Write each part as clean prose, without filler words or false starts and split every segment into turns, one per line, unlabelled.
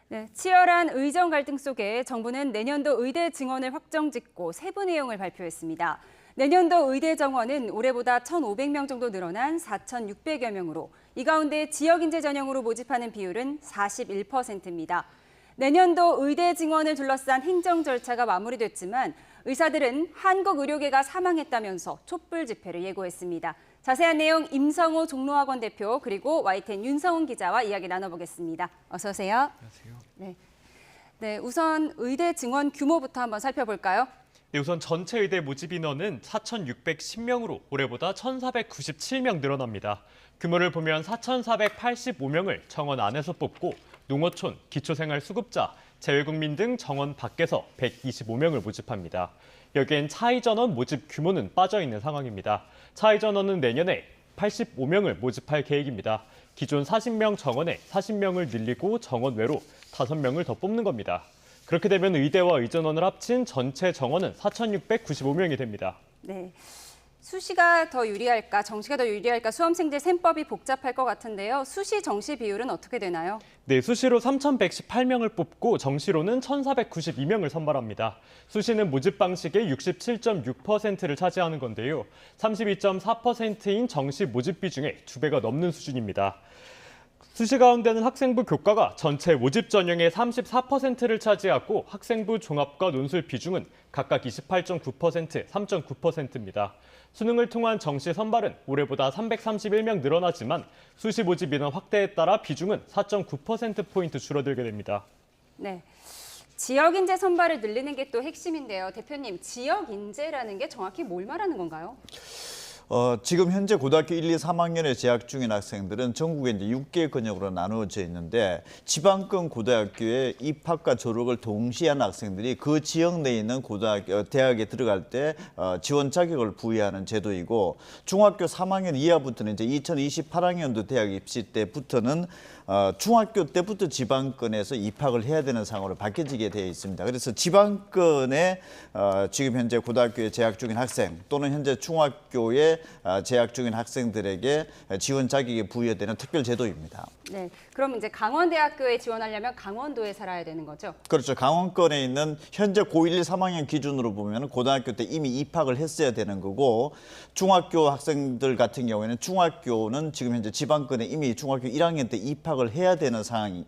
네, 치열한 의정 갈등 속에 정부는 내년도 의대 증원을 확정짓고 세부 내용을 발표했습니다. 내년도 의대 정원은 올해보다 1,500명 정도 늘어난 4,600여 명으로 이 가운데 지역인재 전형으로 모집하는 비율은 41%입니다. 내년도 의대 증원을 둘러싼 행정 절차가 마무리됐지만 의사들은 한국의료계가 사망했다면서 촛불 집회를 예고했습니다. 자세한 내용 임성호 종로학원 대표 그리고 YTN 윤성훈 기자와 이야기 나눠보겠습니다. 어서 오세요.
안녕하세요.
네, 우선 의대 증원 규모부터 한번 살펴볼까요?
네, 우선 전체 의대 모집 인원은 4,610명으로 올해보다 1,497명 늘어납니다. 규모를 보면 4,485명을 정원 안에서 뽑고 농어촌, 기초생활수급자, 재외국민 등 정원 밖에서 125명을 모집합니다. 여기엔 차의전원 모집 규모는 빠져있는 상황입니다. 차의전원은 내년에 85명을 모집할 계획입니다. 기존 40명 정원에 40명을 늘리고 정원 외로 5명을 더 뽑는 겁니다. 그렇게 되면 의대와 의전원을 합친 전체 정원은 4,695명이 됩니다.
네. 수시가 더 유리할까, 정시가 더 유리할까 수험생들 셈법이 복잡할 것 같은데요. 수시, 정시 비율은 어떻게 되나요?
네, 수시로 3,118명을 뽑고 정시로는 1,492명을 선발합니다. 수시는 모집 방식의 67.6%를 차지하는 건데요. 32.4%인 정시 모집비 중에 2배가 넘는 수준입니다. 수시 가운데는 학생부 교과가 전체 모집 전형의 34%를 차지하고 학생부 종합과 논술 비중은 각각 28.9%, 3.9%입니다. 수능을 통한 정시 선발은 올해보다 331명 늘어나지만 수시 모집 인원 확대에 따라 비중은 4.9%포인트 줄어들게 됩니다.
네. 지역 인재 선발을 늘리는 게 또 핵심인데요. 대표님, 지역 인재라는 게 정확히 뭘 말하는 건가요?
지금 현재 고등학교 1, 2, 3학년에 재학 중인 학생들은 전국에 이제 6개 권역으로 나누어져 있는데 지방권 고등학교에 입학과 졸업을 동시에 한 학생들이 그 지역 내에 있는 대학에 들어갈 때 지원 자격을 부여하는 제도이고 중학교 3학년 이하부터는 이제 2028학년도 대학 입시 때부터는 중학교 때부터 지방권에서 입학을 해야 되는 상황으로 바뀌어지게 되어 있습니다. 그래서 지방권에 지금 현재 고등학교에 재학 중인 학생 또는 현재 중학교에 재학 중인 학생들에게 지원 자격이 부여되는 특별 제도입니다.
네, 그럼 이제 강원대학교에 지원하려면 강원도에 살아야 되는 거죠?
그렇죠. 강원권에 있는 현재 고1, 1, 3학년 기준으로 보면 고등학교 때 이미 입학을 했어야 되는 거고 중학교 학생들 같은 경우에는 중학교는 지금 현재 지방권에 이미 중학교 1학년 때 입학을 해야 되는 상황이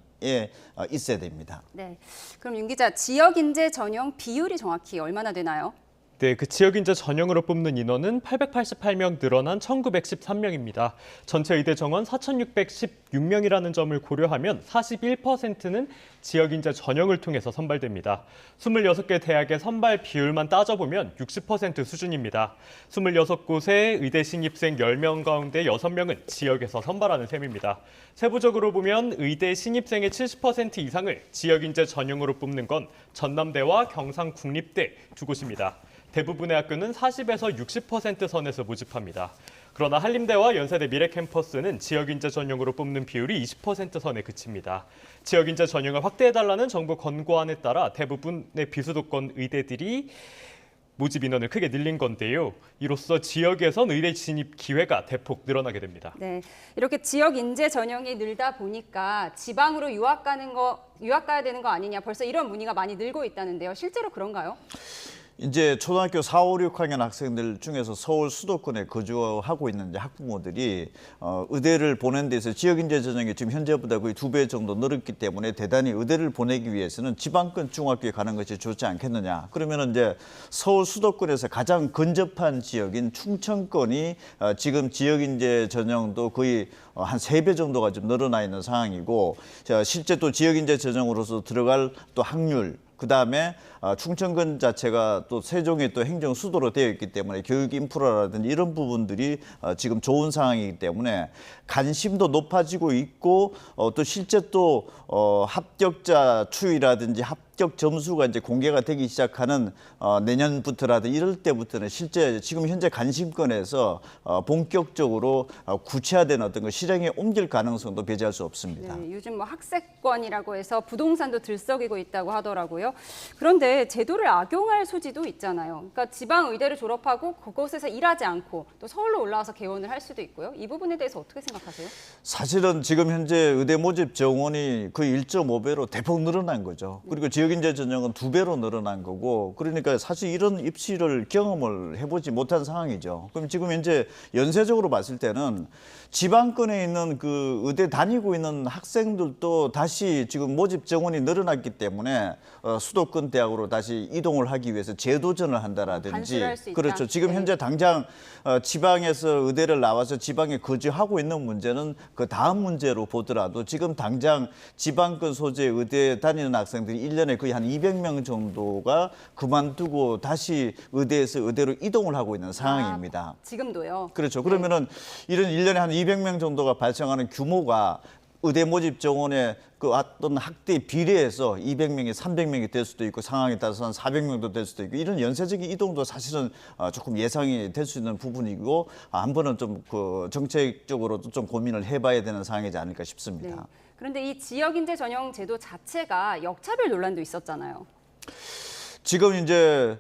있어야 됩니다.
네, 그럼 윤 기자, 지역 인재 전형 비율이 정확히 얼마나 되나요?
네, 그 지역인재 전형으로 뽑는 인원은 888명 늘어난 1,913명입니다. 전체 의대 정원 4,616명이라는 점을 고려하면 41%는 지역인재 전형을 통해서 선발됩니다. 26개 대학의 선발 비율만 따져보면 60% 수준입니다. 26곳의 의대 신입생 10명 가운데 6명은 지역에서 선발하는 셈입니다. 세부적으로 보면 의대 신입생의 70% 이상을 지역인재 전형으로 뽑는 건 전남대와 경상국립대 두 곳입니다. 대부분의 학교는 40에서 60% 선에서 모집합니다. 그러나 한림대와 연세대 미래캠퍼스는 지역인재 전형으로 뽑는 비율이 20% 선에 그칩니다. 지역인재 전형을 확대해달라는 정부 권고안에 따라 대부분의 비수도권 의대들이 모집 인원을 크게 늘린 건데요. 이로써 지역에선 의대 진입 기회가 대폭 늘어나게 됩니다.
네, 이렇게 지역 인재 전형이 늘다 보니까 지방으로 유학 가야 되는 거 아니냐, 벌써 이런 문의가 많이 늘고 있다는데요. 실제로 그런가요?
이제 초등학교 4, 5, 6학년 학생들 중에서 서울 수도권에 거주하고 있는 이제 학부모들이 의대를 보낸 데서 지역인재 전형이 지금 현재보다 거의 2배 정도 늘었기 때문에 대단히 의대를 보내기 위해서는 지방권 중학교에 가는 것이 좋지 않겠느냐. 그러면 이제 서울 수도권에서 가장 근접한 지역인 충청권이 지금 지역인재 전형도 거의 한 3배 정도가 좀 늘어나 있는 상황이고 실제 또 지역인재 전형으로서 들어갈 또 확률 그다음에 충청권 자체가 또 세종의 또 행정 수도로 되어 있기 때문에 교육 인프라라든지 이런 부분들이 지금 좋은 상황이기 때문에 관심도 높아지고 있고 또 실제 또 합격자 추이라든지 합격 점수가 이제 공개가 되기 시작하는 내년부터라도 이럴 때부터는 실제 지금 현재 관심권에서 본격적으로 구체화된 어떤 그 실행에 옮길 가능성도 배제할 수 없습니다.
네, 요즘 뭐 학세권이라고 해서 부동산도 들썩이고 있다고 하더라고요. 그런데 제도를 악용할 소지도 있잖아요. 그러니까 지방 의대를 졸업하고 그곳에서 일하지 않고 또 서울로 올라와서 개원을 할 수도 있고요. 이 부분에 대해서 어떻게 생각하세요?
사실은 지금 현재 의대 모집 정원이 거의 1.5배로 대폭 늘어난 거죠. 그리고 지역인재 전형은 2배로 늘어난 거고, 그러니까 사실 이런 입시를 경험을 해보지 못한 상황이죠. 그럼 지금 현재 연쇄적으로 봤을 때는 지방권에 있는 그 의대 다니고 있는 학생들도 다시 지금 모집 정원이 늘어났기 때문에 수도권 대학으로 다시 이동을 하기 위해서 재도전을 한다라든지,
반수를 할 수 있다.
그렇죠. 지금
네.
현재 당장 지방에서 의대를 나와서 지방에 거주하고 있는 문제는 그 다음 문제로 보더라도 지금 당장 지방권 소재 의대에 다니는 학생들이 1년에 거의 한 200명 정도가 그만두고 다시 의대에서 의대로 이동을 하고 있는 상황입니다.
지금도요.
그렇죠. 그러면은 이런 1년에 한 200명 정도가 발생하는 규모가 의대 모집 정원의 그 어떤 학대 비례해서 200명이 300명이 될 수도 있고 상황에 따라서 한 400명도 될 수도 있고 이런 연쇄적인 이동도 사실은 조금 예상이 될 수 있는 부분이고 한 번은 좀 그 정책적으로도 좀 고민을 해봐야 되는 상황이지 않을까 싶습니다.
네. 그런데 이 지역인재 전형 제도 자체가 역차별 논란도 있었잖아요.
지금 이제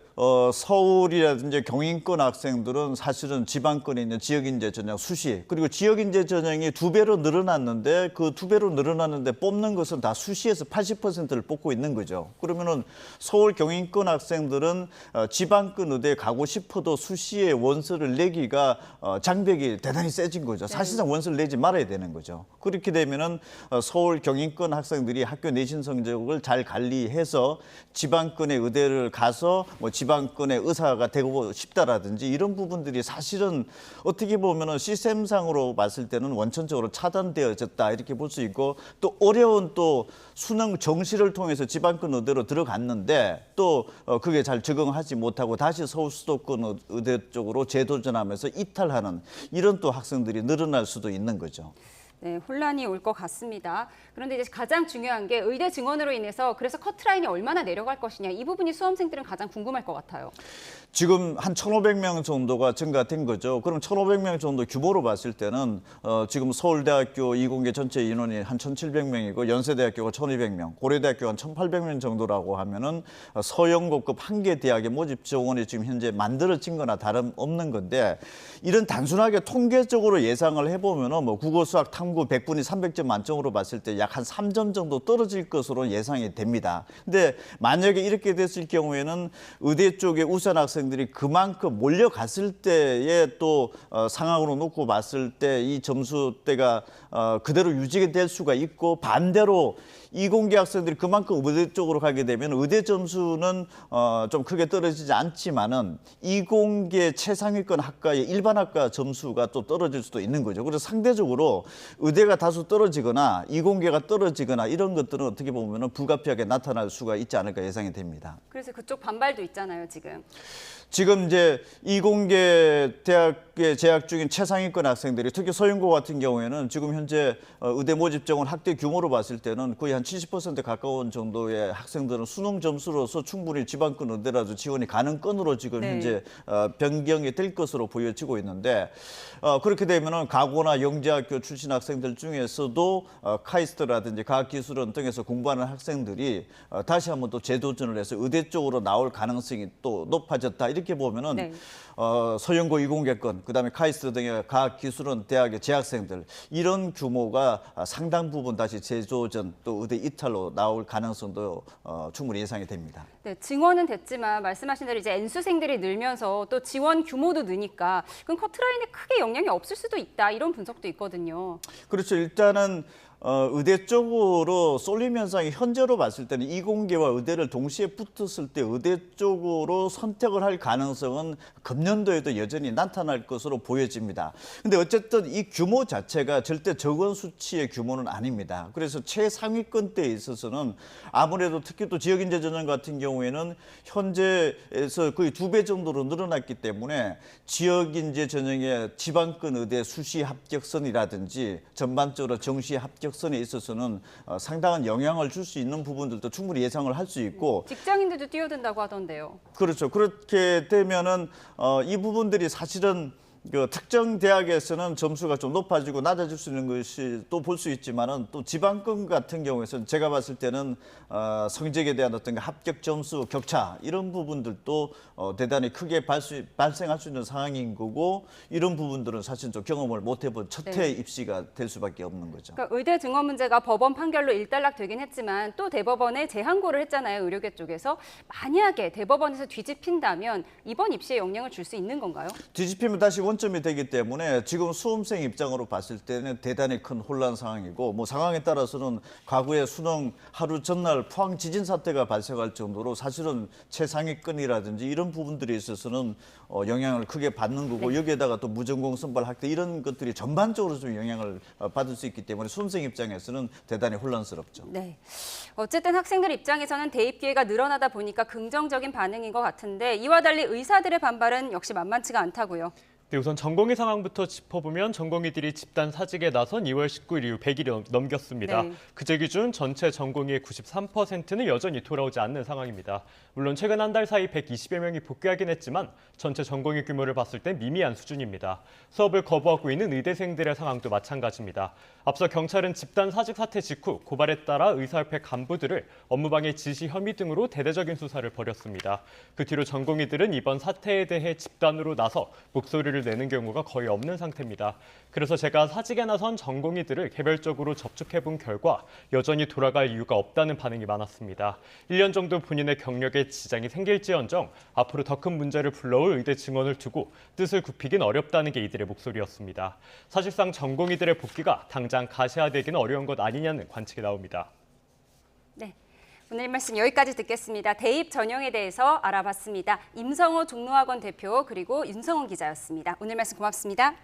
서울이라든지 경인권 학생들은 사실은 지방권에 있는 지역인재 전형 수시, 그리고 지역인재 전형이 2배로 늘어났는데 그 2배로 늘어났는데 뽑는 것은 다 수시에서 80%를 뽑고 있는 거죠. 그러면은 서울 경인권 학생들은 지방권 의대에 가고 싶어도 수시에 원서를 내기가 장벽이 대단히 세진 거죠. 사실상 원서를 내지 말아야 되는 거죠. 그렇게 되면은 서울 경인권 학생들이 학교 내신 성적을 잘 관리해서 지방권의 의대를 가서 뭐 지방권의 의사가 되고 싶다라든지 이런 부분들이 사실은 어떻게 보면은 시스템상으로 봤을 때는 원천적으로 차단되어졌다 이렇게 볼 수 있고, 또 어려운 또 수능 정시를 통해서 지방권 의대로 들어갔는데 또 그게 잘 적응하지 못하고 다시 서울 수도권 의대 쪽으로 재도전하면서 이탈하는 이런 또 학생들이 늘어날 수도 있는 거죠.
네, 혼란이 올 것 같습니다. 그런데 이제 가장 중요한 게 의대 증원으로 인해서 그래서 커트라인이 얼마나 내려갈 것이냐, 이 부분이 수험생들은 가장 궁금할 것 같아요.
지금 한 1,500명 정도가 증가된 거죠. 그럼 1,500명 정도 규모로 봤을 때는 지금 서울대학교 이공계 전체 인원이 한 1,700명이고 연세대학교가 1,200명, 고려대학교가 한 1,800명 정도라고 하면은 서영고급 한 개 대학의 모집 정원이 지금 현재 만들어진 거나 다름없는 건데, 이런 단순하게 통계적으로 예상을 해보면은 뭐 국어, 수학, 탐구 100분이 300점 만점으로 봤을 때 약 한 3점 정도 떨어질 것으로 예상이 됩니다. 근데 만약에 이렇게 됐을 경우에는 의대 쪽에 우수한 학생들이 그만큼 몰려갔을 때의 또 상황으로 놓고 봤을 때 이 점수대가 그대로 유지가 될 수가 있고, 반대로 이공계 학생들이 그만큼 의대 쪽으로 가게 되면 의대 점수는 좀 크게 떨어지지 않지만은 이공계 최상위권 학과의 일반 학과 점수가 또 떨어질 수도 있는 거죠. 그래서 상대적으로 의대가 다소 떨어지거나 이공계가 떨어지거나 이런 것들은 어떻게 보면은 불가피하게 나타날 수가 있지 않을까 예상이 됩니다.
그래서 그쪽 반발도 있잖아요, 지금.
지금 이제 이공계 대학에 재학 중인 최상위권 학생들이 특히 서영고 같은 경우에는 지금 현재 의대 모집 정원 확대 규모로 봤을 때는 거의 한 70% 가까운 정도의 학생들은 수능 점수로서 충분히 지방권 의대라도 지원이 가능권으로 지금
네.
현재 변경이 될 것으로 보여지고 있는데, 그렇게 되면은 가고나 영재학교 출신 학생들 중에서도 카이스트라든지 과학기술원 등에서 공부하는 학생들이 다시 한번 또 재도전을 해서 의대 쪽으로 나올 가능성이 또 높아졌다. 이렇게 보면은
네.
서영고 이공계권, 그다음에 카이스트 등의 과학기술원 대학의 재학생들 이런 규모가 상당 부분 다시 재도전 또 의대 이탈로 나올 가능성도 충분히 예상이 됩니다.
네, 증원은 됐지만 말씀하신 대로 이제 N수생들이 늘면서 또 지원 규모도 느니까 그럼 커트라인에 크게 영향이 없을 수도 있다, 이런 분석도 있거든요.
그렇죠. 일단은 의대 쪽으로 쏠림 현상이 현재로 봤을 때는 이공계와 의대를 동시에 붙었을 때 의대 쪽으로 선택을 할 가능성은 금년도에도 여전히 나타날 것으로 보여집니다. 근데 어쨌든 이 규모 자체가 절대 적은 수치의 규모는 아닙니다. 그래서 최상위권대에 있어서는 아무래도 특히 또 지역인재 전형 같은 경우에는 현재에서 거의 2배 정도로 늘어났기 때문에 지역인재 전형의 지방권 의대 수시 합격선이라든지 전반적으로 정시 합격 합격선에 있어서는 상당한 영향을 줄 수 있는 부분들도 충분히 예상을 할 수 있고
직장인들도 뛰어든다고 하던데요.
그렇죠. 그렇게 되면은 이 부분들이 사실은 그 특정 대학에서는 점수가 좀 높아지고 낮아질 수 있는 것이 또 볼 수 있지만은 또 지방권 같은 경우에서는 제가 봤을 때는 성적에 대한 어떤 합격 점수 격차 이런 부분들도 대단히 크게 발생할 수 있는 상황인 거고 이런 부분들은 사실 좀 경험을 못 해본 첫 해 입시가 될 수밖에 없는 거죠.
그러니까 의대 증원 문제가 법원 판결로 일단락되긴 했지만 또 대법원에 재항고를 했잖아요. 의료계 쪽에서. 만약에 대법원에서 뒤집힌다면 이번 입시에 영향을 줄 수 있는 건가요?
뒤집히면 다시 원점이 되기 때문에 지금 수험생 입장으로 봤을 때는 대단히 큰 혼란 상황이고 뭐 상황에 따라서는 과거에 수능 하루 전날 포항 지진 사태가 발생할 정도로 사실은 최상위권이라든지 이런 부분들에 있어서는 영향을 크게 받는 거고 여기에다가 또 무전공 선발 확대 이런 것들이 전반적으로 좀 영향을 받을 수 있기 때문에 수험생 입장에서는 대단히 혼란스럽죠.
네. 어쨌든 학생들 입장에서는 대입 기회가 늘어나다 보니까 긍정적인 반응인 것 같은데 이와 달리 의사들의 반발은 역시 만만치가 않다고요.
네, 우선 전공의 상황부터 짚어보면 전공의들이 집단 사직에 나선 2월 19일 이후 100일이 넘겼습니다.
네.
그제 기준 전체 전공의의 93%는 여전히 돌아오지 않는 상황입니다. 물론 최근 한 달 사이 120여 명이 복귀하긴 했지만 전체 전공의 규모를 봤을 땐 미미한 수준입니다. 수업을 거부하고 있는 의대생들의 상황도 마찬가지입니다. 앞서 경찰은 집단 사직 사태 직후 고발에 따라 의사협회 간부들을 업무방해 지시 혐의 등으로 대대적인 수사를 벌였습니다. 그 뒤로 전공의들은 이번 사태에 대해 집단으로 나서 목소리를 내는 경우가 거의 없는 상태입니다. 그래서 제가 사직에 나선 전공의들을 개별적으로 접촉해본 결과 여전히 돌아갈 이유가 없다는 반응이 많았습니다. 1년 정도 본인의 경력에 지장이 생길지언정 앞으로 더 큰 문제를 불러올 의대 증원을 두고 뜻을 굽히긴 어렵다는 게 이들의 목소리였습니다. 사실상 전공의들의 복귀가 당장 가시화되기는 어려운 것 아니냐는 관측이 나옵니다.
네. 오늘 말씀 여기까지 듣겠습니다. 대입 전형에 대해서 알아봤습니다. 임성호 종로학원 대표 그리고 윤성원 기자였습니다. 오늘 말씀 고맙습니다.